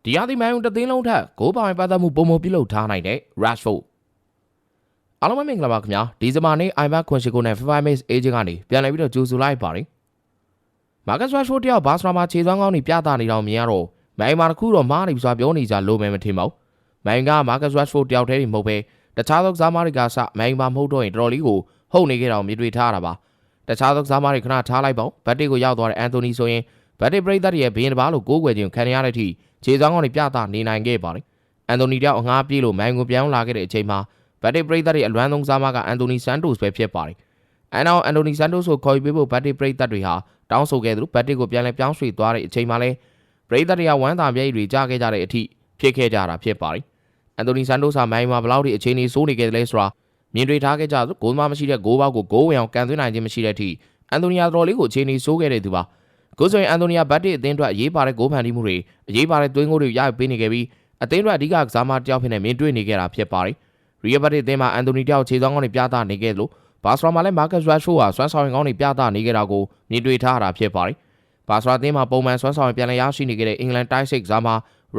တရားသည်မိုင်းုံတသိန်းလုံးထက်ကိုပိုင်ပတ်သက်မှုပုံမပြုလုပ်ထားနိုင်တဲ့ Rashford အားလုံးပဲမင်္ဂလာပါခင်ဗျာဒီဇင်ဘာနေ့ iPad ခွန်ရှိကိုနဲ့ FIFA Max Agent ကနေပြန်လည်ပြီးတော့ကြိုဆိုလိုက်ပါတယ်မာကတ် Rashford တယောက်ဘာစရာမှာခြေသွမ်းကောင်းနေပြသနေတော့မြင်ရတော့မိုင်းမှာတစ်ခုတော့မားနေပြီဆိုတာပြောနေကြလို့ပဲမထင်ပါဘူးမိုင်းကမာကတ် Rashford တယောက်တည်းမဟုတ်ပဲတခြားသောကစားသမားတွေကစမိုင်းမှာမဟုတ်တော့ရင်တော်တော်လေးကိုဟုတ်နေကြတော့မြင်တွေ့ထားတာပါတခြားသောကစားသမားတွေခဏထားလိုက်ပေါ့ဘတ်တစ်ကိုရောက်သွားတဲ့အန်တိုနီဆိုရင်ဘတ်တစ်ပရိသတ်ရဲ့ဘင်းတစ်ပါးလို့ကိုးကွယ်ခြင်းခံရတဲ့အထိခြေသွမ်းကောင်းနေပြသနေနိုင်ခဲ့ပါတယ်အန်တိုနီတယောက်အငှားပြေးလို့မိုင်းကိုပြောင်းလာခဲ့တဲ့အချိန်မှာဘတ်တစ်ပရိသတ်ရဲ့အလွမ်းဆုံးစားမကအန်တိုနီဆန်တိုစ်ပဲဖြစ်ပါတယ်။အန်တိုနီဆန်တိုစ်ကိုခေါ်ယူပေးဖို့ဘတ်တစ်ပရိသတ်တွေဟာတောင်းဆိုခဲ့သလိုဘတ်တစ်ကိုပြန်လည်ပြောင်းရွှေ့သွားတဲ့အချိန်မှာလည်းပရိသတ်တွေကဝမ်းသာမျက်ရည်တွေကျခဲ့ကြတဲ့အထိဖြစ်ခဲ့ကြတာဖြစ်ပါတယ်။အန်တိုနီဆန်တိုစ်ဟာမိုင်းမှာဘလောက်ထိအခြေအနေဆိုးနေခဲ့တယ်လဲဆိုတာမြင်တွေ့ထားခဲ့ကြသလိုဂိုးမမရှိတဲ့ဂိုးပေါက်ကိုဂိုးဝင်အောင်ကန်သွင်းနိုင်ခြင်းမရှိတဲ့အထိအန်တိုနီယာတော်လေးကိုအခြေအနေဆိုးခဲ့တဲ့သူပါ။ကိုဆိုရင်အန်တိုနီယာဘတ်တစ်အသင်းအတွက်အရေးပါတဲ့ဂိုးဖန်တီးမှုတွေအရေးပါတဲ့သွင်းဂိုးတွေရယူပေးနေခဲ့ပြီးအသင်းအတွက်အဓိကကစားမတစ်ယောက်ဖြစ်နေမြင်တွေ့နေခဲ့တာဖြစ်ပါတယ်။ရီယယ်ဘတ်တစ်အသင်းမှာအန်တိုနီတယောက်ခြေသွမ်းကောင်းတွေပြသနေခဲ့လို့ဘာစရာမှာလည်းမာကတ် Rashford ဟာစွမ်းဆောင်ရည်ကောင်းတွေပြသနေခဲ့တာကိုမြင်တွေ့ထားတာဖြစ်ပါတယ်။ဘာစရာအသင်းမှာပုံမှန်စွမ်းဆောင်ရည်ပြန်လည်ရရှိနေခဲ့တဲ့အင်္ဂလန်တိုက်စစ်ကစားမ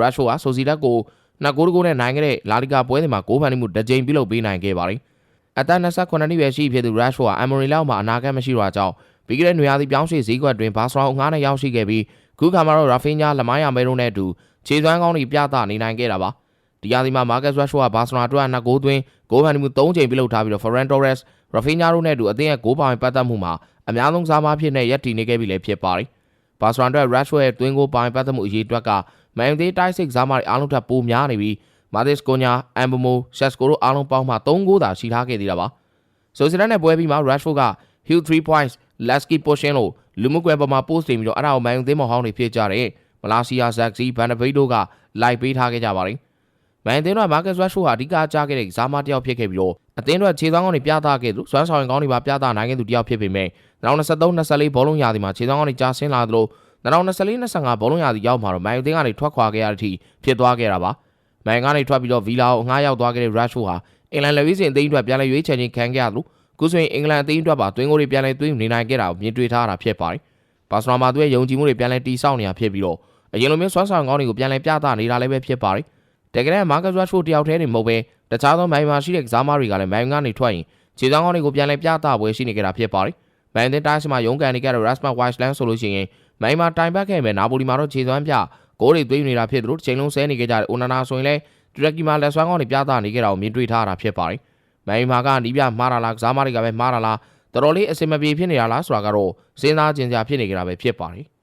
Rashford ဟာဆိုစီတက်ကို2ဂိုးနဲ့နိုင်ခဲ့တဲ့လာလီဂါပွဲစဉ်မှာဂိုးဖန်တီးမှုတစ်ကြိမ်ပြုလုပ်ပေးနိုင်ခဲ့ပါတယ်။အသက်28နှစ်ပဲရှိဖြစ်သူ Rashford ဟာအမိုရီလောက်မှာအနာဂတ်မရှိတော့ကြောင်းပြီးခဲ့တဲ့နွေရာသီပြောင်းရွှေ့ဈေးကွက်တွင်ဘာစရာငှားနဲ့ရောက်ရှိခဲ့ပြီးခုခါမှာတော့ရာဖီညာလမိုင်းယာမဲတို့နဲ့အတူခြေသွမ်းကောင်းတွေပြသနေနိုင်ခဲ့တာပါ။ဒီရာသီမှာမာကတ် Rashford ကဘာစနာအတွက်2ဂိုးသွင်းဂိုးဖန်တီးမှု3ကြိမ်ပြုလုပ်ထားပြီးတော့ Ferran Torres ရာဖီညာတို့နဲ့အတူအသင်းရဲ့ဂိုးပိုင်ပတ်သက်မှုမှာအများဆုံးစားမဖြစ်နေရပ်တည်နေခဲ့ပြီလည်းဖြစ်ပါတယ်။ဘာစနာအတွက် Rashford ရဲ့သွင်းဂိုးပိုင်ပတ်သက်မှုအရေးအတွက်ကမန်ယူသေးတိုက်စစ်ကစားမတွေအားလုံးထပ်ပိုများနေပြီးမာသစ်ကိုညာအမ်ဘမိုဆက်စကိုတို့အားလုံးပေါင်းမှ3ဂိုးသာရှိထားခဲ့သေးတာပါ။ဆိုစီဒန်နဲ့ပွဲပြီးမှာ Rashford က Huge 3 points Let's keep pushing လို့လူမှုကွယ်ပေါ်မှာ post တင်ပြီးတော့အဲ့ဒါကိုမန်ယူသင်းမော်ဟောင်းတွေဖြစ်ကြတယ်မလာစီယာဇက်စီဘန်နဗိတ်တို့ကလိုက်ပေးထားခဲ့ကြပါတယ်။မန်ယူသင်းကမာကတ် Rashford ဟာအဓိကကြားခဲ့တဲ့ကစားမတစ်ယောက်ဖြစ်ခဲ့ပြီးတော့အသင်းအတွက်ခြေသွမ်းကောင်းတွေပြသခဲ့သူစွမ်းဆောင်ရည်ကောင်းတွေပါပြသနိုင်ခဲ့သူတစ်ယောက်ဖြစ်ပေမဲ့2023-24ဘောလုံးရာသီမှာခြေသွမ်းကောင်းတွေကျဆင်းလာသလို2024-25ဘောလုံးရာသီရောက်မှာတော့မန်ယူသင်းကနေထွက်ခွာခဲ့ရတဲ့အထိဖြစ်သွားခဲ့တာပါ။မန်ယူကနေထွက်ပြီးတော့ဗီလာကိုငှားရောက်သွားခဲ့တဲ့ Rashford ဟာအင်္ဂလန်လက်ဝဲစင်အသင်းအတွက်ပြန်လည်ရွေးချယ်ခြင်းခံခဲ့ရသလိုခုဆိုရင်အင်္ဂလန်အသင်းအတွက်ပါသွင်းဂိုးတွေပြန်လည်သွင်းနေနိုင်ခဲ့တာကိုမြင်တွေ့ထားတာဖြစ်ပါတယ်။ဘာစနာမှာသူရဲ့ယုံကြည်မှုတွေပြန်လည်တည်ဆောက်နေတာဖြစ်ပြီးတော့အရင်လိုမျိုးစွမ်းဆောင်ကောင်းတွေကိုပြန်လည်ပြသနေတာလည်းပဲဖြစ်ပါတယ်။တကယ်တမ်းမာကတ် Rashford တယောက်တည်းနေမဟုတ်ပဲတခြားသောမိုင်မာရှိတဲ့ကစားမတွေကလည်းမိုင်ကနေထွက်ရင်ခြေသွမ်းကောင်းတွေကိုပြန်လည်ပြသပွဲရှိနေကြတာဖြစ်ပါတယ်။မိုင်တဲ့တိုင်းမှာရုန်းကန်နေကြတဲ့ Rasmus Hojlund ဆိုလို့ရှိရင်မိုင်မာတိုင်ပတ်ခဲ့မယ်နာပိုလီမှာတော့ခြေသွမ်းပြဂိုးတွေသွင်းနေတာဖြစ်သလိုချိန်လုံးဆဲနေကြတဲ့အိုနာနာဆိုရင်လည်းတူရကီမှာလက်စွမ်းကောင်းတွေပြသနေကြတာကိုမြင်တွေ့ထားတာဖြစ်ပါတယ်။မိုင်မာကနီးပြမှားတာလားကစားမတွေကပဲမှားတာလားတော်တော်လေးအစင်မပြေဖြစ်နေတာလားဆိုတာကတော့စဉ်းစားကြင်စရာဖြစ်နေကြတာပဲဖြစ်ပါတယ်။